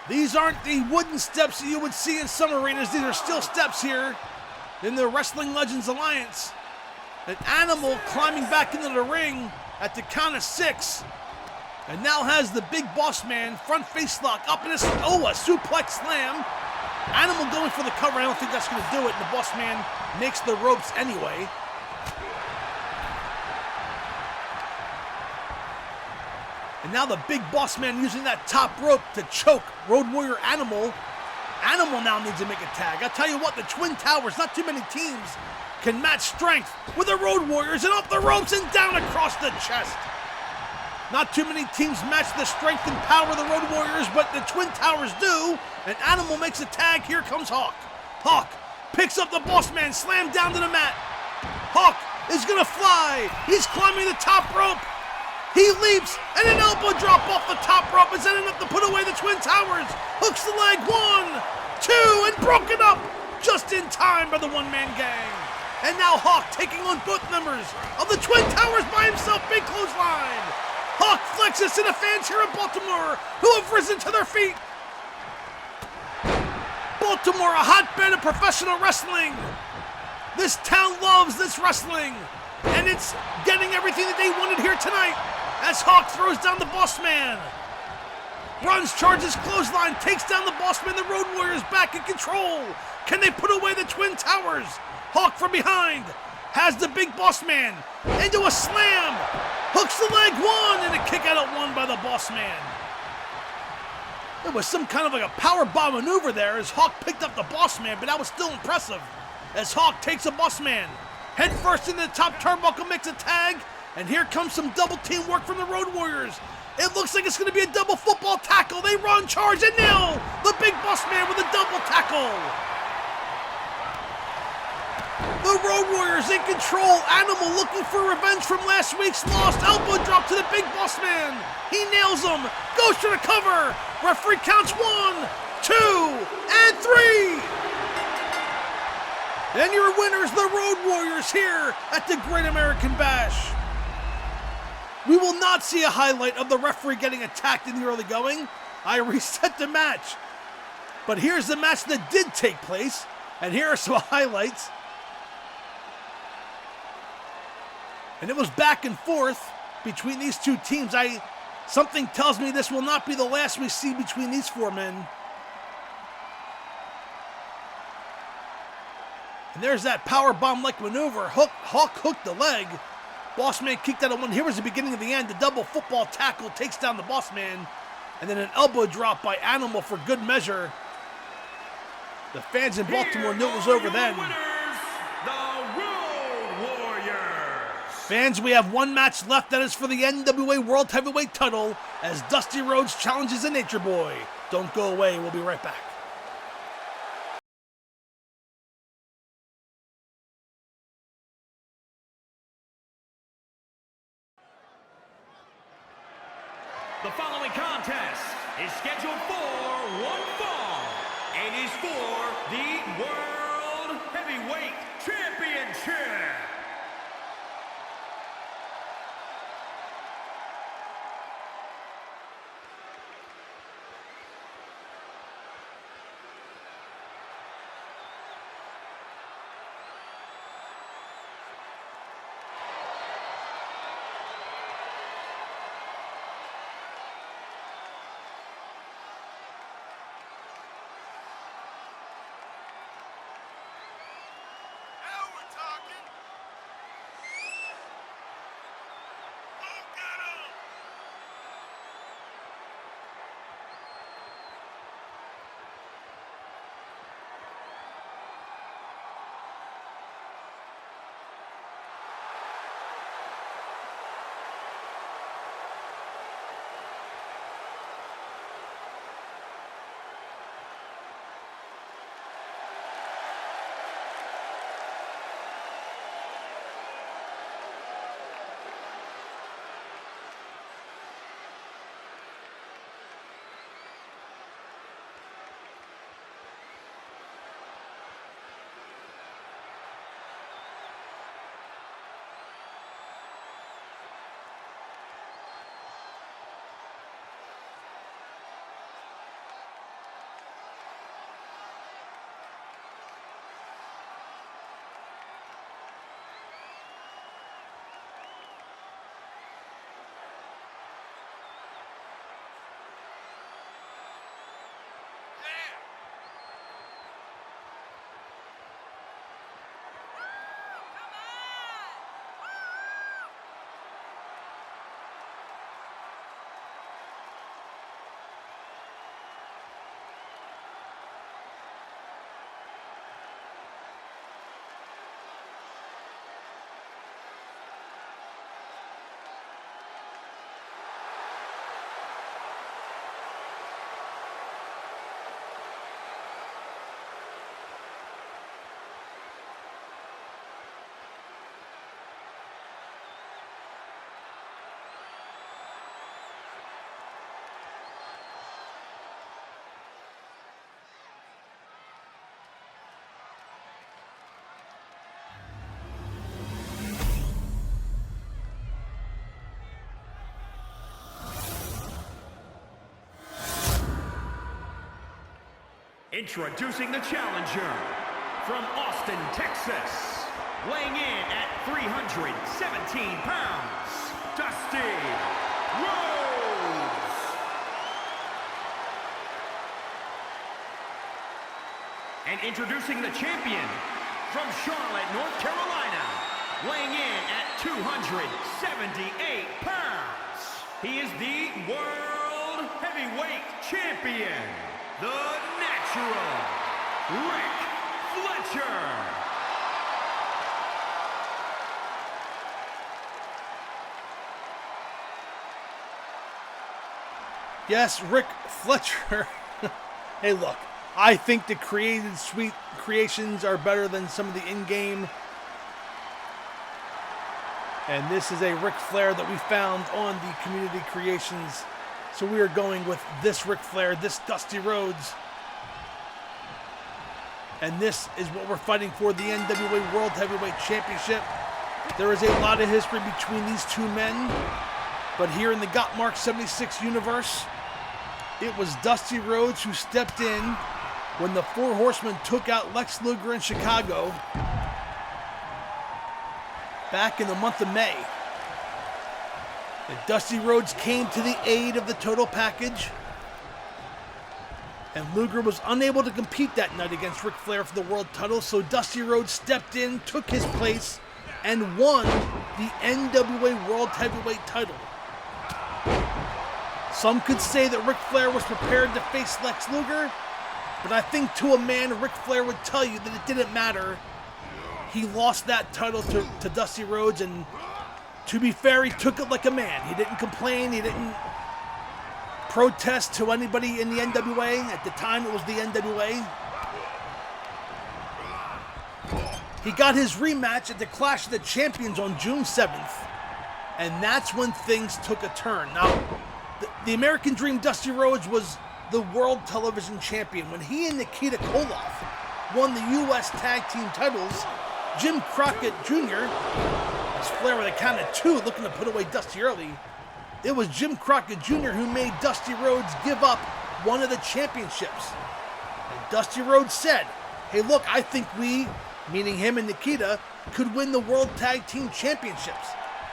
These aren't the wooden steps that you would see in some arenas. These are steel steps here in the Wrestling Legends Alliance. An Animal climbing back into the ring at the count of 6. And now has the Big Boss Man front face lock up in a suplex slam. Animal going for the cover. I don't think that's going to do it. And the Boss Man makes the ropes anyway. And now the Big Boss Man using that top rope to choke Road Warrior Animal. Animal now needs to make a tag. I'll tell you what, the Twin Towers, not too many teams can match strength with the Road Warriors, and off the ropes and down across the chest. Not too many teams match the strength and power of the Road Warriors, but the Twin Towers do, and Animal makes a tag. Here comes Hawk. Hawk picks up the Boss Man, slammed down to the mat. Hawk is gonna fly. He's climbing the top rope. He leaps, and an elbow drop off the top rope is enough to put away the Twin Towers. Hooks the leg, 1, 2, and broken up just in time by the one-man gang. And now Hawk taking on both members of the Twin Towers by himself, big clothesline. Hawk flexes to the fans here in Baltimore who have risen to their feet. Baltimore, a hotbed of professional wrestling. This town loves this wrestling, and it's getting everything that they wanted here tonight as Hawk throws down the Boss Man. Runs, charges, clothesline, takes down the Boss Man. The Road Warriors back in control. Can they put away the Twin Towers? Hawk from behind has the Big Boss Man into a slam. Hooks the leg, 1, and a kick out at 1 by the Boss Man. It was some kind of like a power bomb maneuver there as Hawk picked up the Boss Man, but that was still impressive. As Hawk takes a Boss Man, head first into the top turnbuckle, makes a tag, and here comes some double team work from the Road Warriors. It looks like it's going to be a double football tackle. They run, charge, and nail the Big Boss Man with a double tackle. The Road Warriors in control. Animal looking for revenge from last week's loss. Elbow drop to the Big Boss Man. He nails him. Goes for the cover. Referee counts 1, 2, and 3. And your winners, the Road Warriors, here at the Great American Bash. We will not see a highlight of the referee getting attacked in the early going. I reset the match. But here's the match that did take place. And here are some highlights. And it was back and forth between these two teams. Something tells me this will not be the last we see between these four men. And there's that power bomb-like maneuver. Hawk hooked the leg. Bossman kicked out at one. Here was the beginning of the end. The double football tackle takes down the Bossman. And then an elbow drop by Animal for good measure. The fans in Baltimore knew it was over then. Winners, the Road Warriors. Fans, we have one match left. That is for the NWA World Heavyweight title as Dusty Rhodes challenges the Nature Boy. Don't go away. We'll be right back. The following contest is scheduled for one fall and is for the World Heavyweight Championship. Introducing the challenger from Austin, Texas, weighing in at 317 pounds, Dusty Rhodes. And introducing the champion from Charlotte, North Carolina, weighing in at 278 pounds. He is the World Heavyweight Champion, the Natural, Rick Fletcher. Yes, Rick Fletcher. Hey, look, I think the created suite creations are better than some of the in-game. And this is a Ric Flair that we found on the community creations. So we are going with this Ric Flair, this Dusty Rhodes. And this is what we're fighting for, the NWA World Heavyweight Championship. There is a lot of history between these two men. But here in the Gotmark76 universe, it was Dusty Rhodes who stepped in when the Four Horsemen took out Lex Luger in Chicago back in the month of May. And Dusty Rhodes came to the aid of the Total Package. And Luger was unable to compete that night against Ric Flair for the world title, so Dusty Rhodes stepped in, took his place, and won the NWA World Heavyweight title. Some could say that Ric Flair was prepared to face Lex Luger, but I think to a man, Ric Flair would tell you that it didn't matter. He lost that title to Dusty Rhodes, and to be fair, he took it like a man. He didn't complain, he didn't protest to anybody in the NWA. At the time, it was the NWA. He got his rematch at the Clash of the Champions on June 7th, and that's when things took a turn. Now, the American Dream Dusty Rhodes was the World Television Champion. When he and Nikita Koloff won the U.S. Tag Team titles, Jim Crockett Jr., as Flair with a count of 2, looking to put away Dusty early, it was Jim Crockett Jr. who made Dusty Rhodes give up one of the championships. And Dusty Rhodes said, hey look, I think we, meaning him and Nikita, could win the World Tag Team Championships.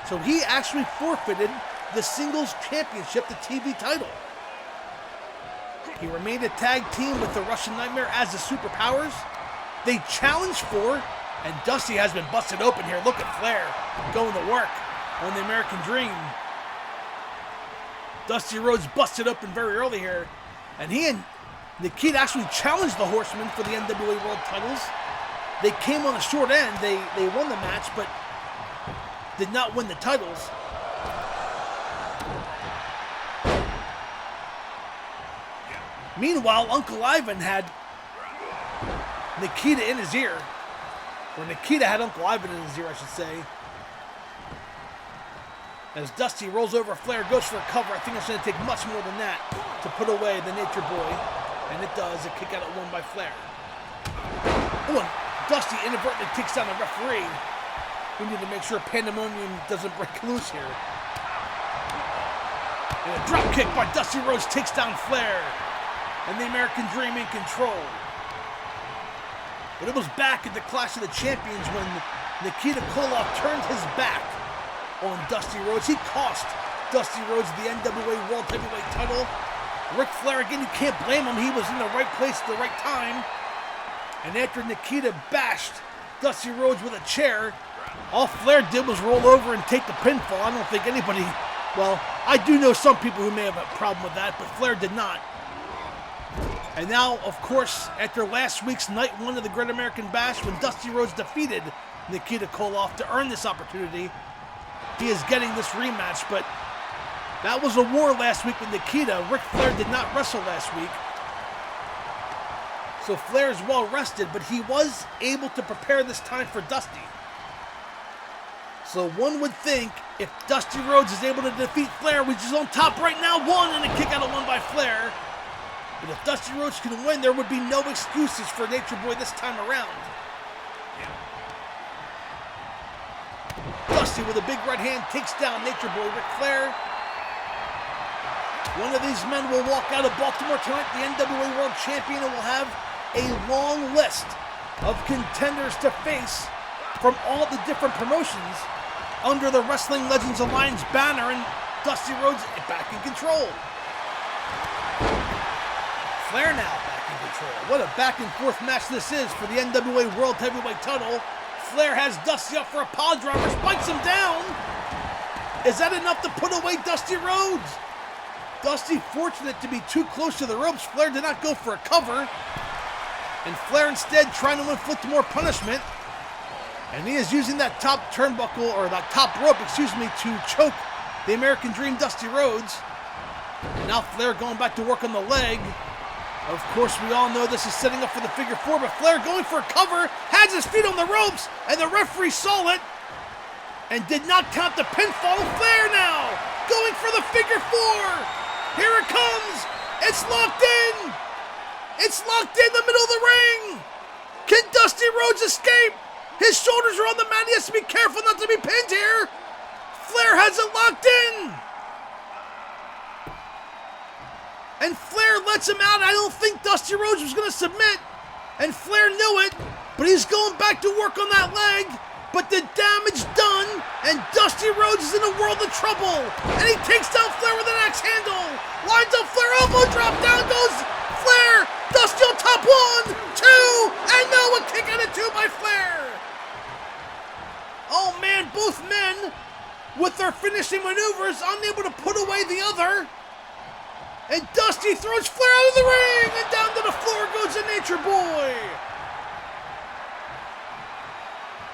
So he actually forfeited the singles championship, the TV title. He remained a tag team with the Russian Nightmare as the Superpowers. They challenged for, and Dusty has been busted open here. Look at Flair going to work on the American Dream. Dusty Rhodes busted open very early here, and he and Nikita actually challenged the Horsemen for the NWA World titles. They came on a short end. They won the match, but did not win the titles. Meanwhile, Uncle Ivan had Nikita in his ear. Or Nikita had Uncle Ivan in his ear, I should say. As Dusty rolls over Flair, goes for a cover. I think it's going to take much more than that to put away the Nature Boy. And it does. A kick out at 1 by Flair. Oh, and Dusty inadvertently takes down the referee. We need to make sure pandemonium doesn't break loose here. And a drop kick by Dusty Rhodes takes down Flair. And the American Dream in control. But it was back at the Clash of the Champions when Nikita Koloff turned his back on Dusty Rhodes. He cost Dusty Rhodes the NWA World Heavyweight title. Ric Flair, again, you can't blame him. He was in the right place at the right time. And after Nikita bashed Dusty Rhodes with a chair, all Flair did was roll over and take the pinfall. I don't think anybody, well, I do know some people who may have a problem with that, but Flair did not. And now, of course, after last week's Night 1 of the Great American Bash, when Dusty Rhodes defeated Nikita Koloff to earn this opportunity, he is getting this rematch. But that was a war last week with Nikita. Ric Flair did not wrestle last week. So Flair is well rested, but he was able to prepare this time for Dusty. So one would think if Dusty Rhodes is able to defeat Flair, which is on top right now, 1 and a kick out of 1 by Flair. But if Dusty Rhodes can win, there would be no excuses for Nature Boy this time around. Dusty with a big right hand takes down Nature Boy Ric Flair. One of these men will walk out of Baltimore tonight, the NWA World Champion, and will have a long list of contenders to face from all the different promotions under the Wrestling Legends Alliance banner, and Dusty Rhodes back in control. Flair now back in control. What a back and forth match this is for the NWA World Heavyweight title. Flair has Dusty up for a pile driver, spikes him down. Is that enough to put away Dusty Rhodes? Dusty fortunate to be too close to the ropes. Flair did not go for a cover. And Flair instead trying to inflict more punishment. And he is using that top turnbuckle, or that top rope, excuse me, to choke the American Dream Dusty Rhodes. And now Flair going back to work on the leg. Of course, we all know this is setting up for the figure 4, but Flair going for a cover, has his feet on the ropes, and the referee saw it and did not count the pinfall. Flair now going for the figure 4. Here it comes. It's locked in. It's locked in the middle of the ring. Can Dusty Rhodes escape? His shoulders are on the mat. He has to be careful not to be pinned here. Flair has it locked in. And Flair lets him out. I don't think Dusty Rhodes was going to submit. And Flair knew it, but he's going back to work on that leg. But the damage done, and Dusty Rhodes is in a world of trouble. And he takes down Flair with an axe handle. Lines up Flair, elbow drop, down goes Flair. their finishing maneuvers, unable to put away the other. And Dusty throws Flair out of the ring, and down to the floor goes the Nature Boy.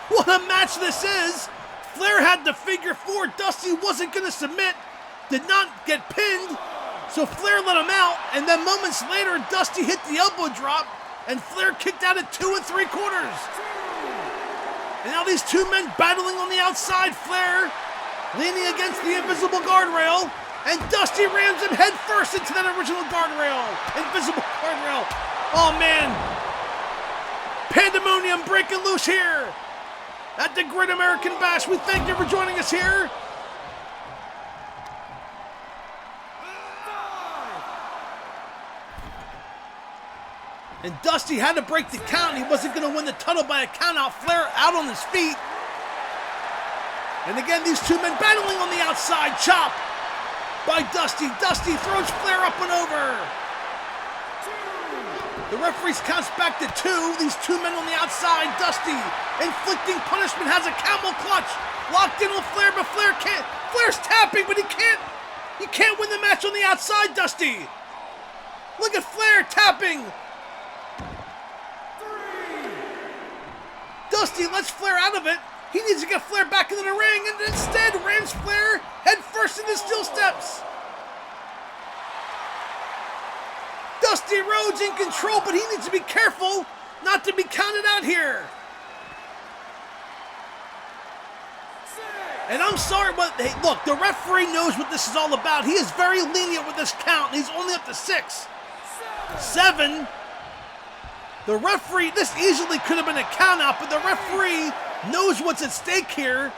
What a match this is. Flair had the figure four. Dusty wasn't going to submit, did not get pinned, so Flair let him out, and then moments later, Dusty hit the elbow drop, and Flair kicked out at 2 3/4. And now these two men battling on the outside. Flair leaning against the invisible guardrail, and Dusty rams him head first into that original guardrail. Invisible guardrail. Oh man. Pandemonium breaking loose here at the Great American Bash. We thank you for joining us here. And Dusty had to break the count. He wasn't going to win the title by a count out. Flair out on his feet. And again, these two men battling on the outside. Chop by Dusty. Dusty throws Flair up and over. The referee counts back to 2. These two men on the outside. Dusty inflicting punishment, has a camel clutch. Locked in on Flair, but Flair can't. Flair's tapping, but he can't win the match on the outside, Dusty. Look at Flair tapping. Dusty lets Flair out of it. He needs to get Flair back into the ring, and instead rams Flair head first into steel steps. Dusty Rhodes in control, but he needs to be careful not to be counted out here. And I'm sorry, but hey, look, the referee knows what this is all about. He is very lenient with this count. He's only up to 6. 7. The referee, this easily could have been a count out, but the referee knows what's at stake here.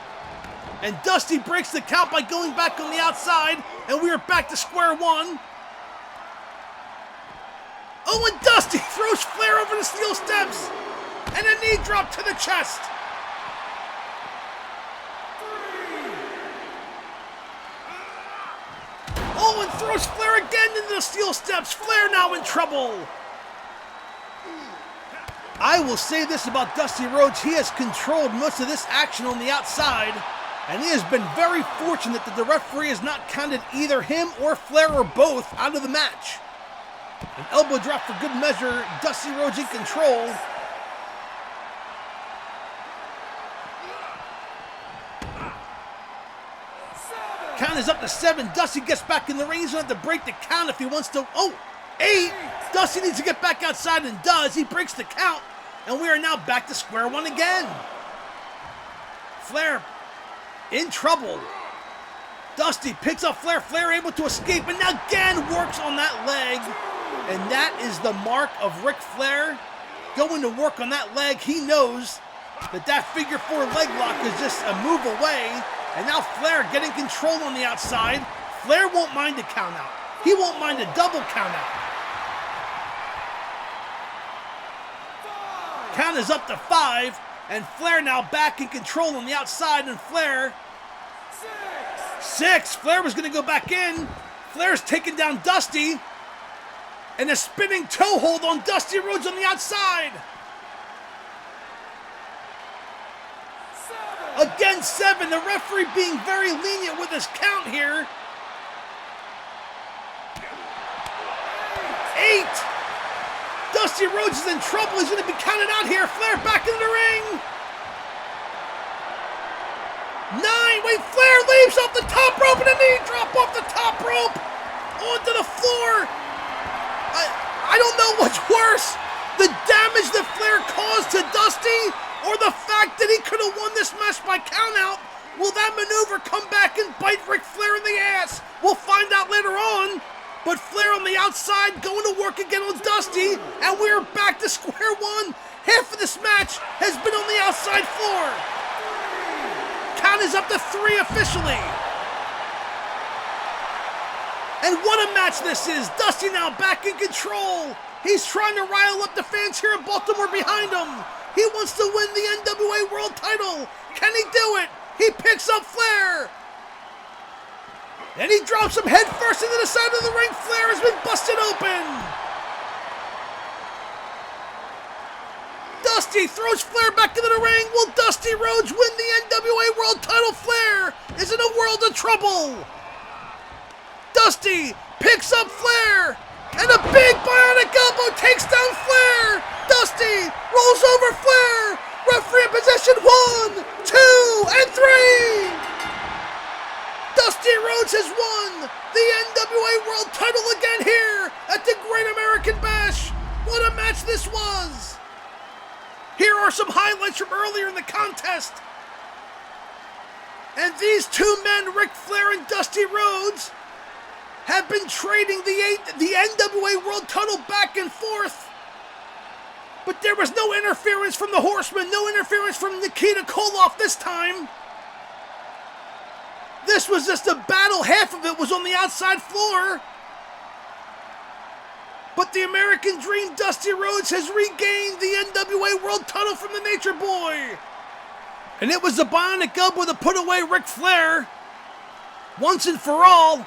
And Dusty breaks the count by going back on the outside, and we are back to square one. Oh, and Dusty throws Flair over the steel steps, and a knee drop to the chest. Oh, and throws Flair again into the steel steps. Flair now in trouble. I will say this about Dusty Rhodes. He has controlled most of this action on the outside, and he has been very fortunate that the referee has not counted either him or Flair or both out of the match. An elbow drop for good measure. Dusty Rhodes in control. Count is up to 7. Dusty gets back in the ring. He's going to have to break the count if he wants to. Oh, 8. Dusty needs to get back outside and does. He breaks the count, and we are now back to square one again. Flair in trouble. Dusty picks up Flair. Flair able to escape, and now again works on that leg. And that is the mark of Ric Flair going to work on that leg. He knows that that figure 4 leg lock is just a move away. And now Flair getting control on the outside. Flair won't mind a count out. He won't mind a double count out. Count is up to 5, and Flair now back in control on the outside, and Flair 6. Flair was going to go back in. Flair's taking down Dusty, and a spinning toe hold on Dusty Rhodes on the outside. Again, 7. The referee being very lenient with his count here. 8. Dusty Rhodes is in trouble. He's going to be counted out here. Flair back into the ring. 9. Wait, Flair leaps off the top rope and a knee drop off the top rope onto the floor. I don't know what's worse. The damage that Flair caused to Dusty, or the fact that he could have won this match by countout. Will that maneuver come back and bite Ric Flair in the ass? We'll find out later on. But Flair on the outside going to work again on Dusty, and we're back to square one. Half of this match has been on the outside floor. Count is up to 3 officially. And what a match this is. Dusty now back in control. He's trying to rile up the fans here in Baltimore behind him. He wants to win the NWA World title. Can he do it? He picks up Flair. And he drops him head first into the side of the ring. Flair has been busted open. Dusty throws Flair back into the ring. Will Dusty Rhodes win the NWA World title? Flair is in a world of trouble. Dusty picks up Flair, and a big bionic elbow takes down Flair. Dusty rolls over Flair. Referee in possession, 1, 2, and 3. Dusty Rhodes has won the NWA World title again here at the Great American Bash. What a match this was. Here are some highlights from earlier in the contest. And these two men, Ric Flair and Dusty Rhodes, have been trading the NWA World title back and forth. But there was no interference from the Horsemen, no interference from Nikita Koloff this time. This was just a battle. Half of it was on the outside floor. But the American Dream, Dusty Rhodes, has regained the NWA World title from the Nature Boy. And it was the bionic elbow that put away Ric Flair once and for all.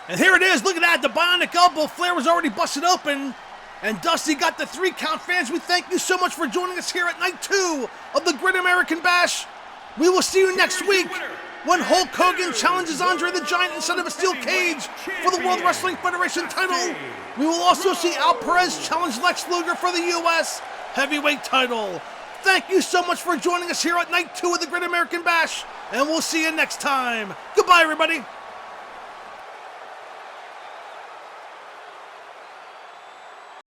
And here it is, look at that, the bionic elbow. Flair was already busted open, and Dusty got the 3 count. Fans, we thank you so much for joining us here at night 2 of the Great American Bash. We will see you next week when Hulk Hogan challenges Andre the Giant inside of a steel cage for the World Wrestling Federation title. We will also see Al Perez challenge Lex Luger for the U.S. Heavyweight title. Thank you so much for joining us here at night 2 of the Great American Bash, and we'll see you next time. Goodbye, everybody.